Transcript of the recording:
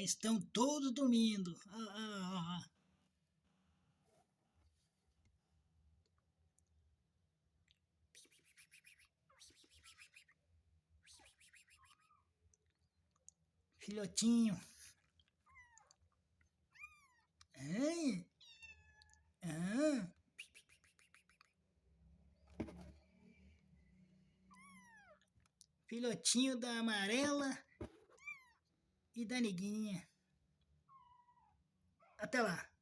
Estão todos dormindo. Filhotinho. Ai, ah. Filhotinho da amarela e da neguinha. Até lá.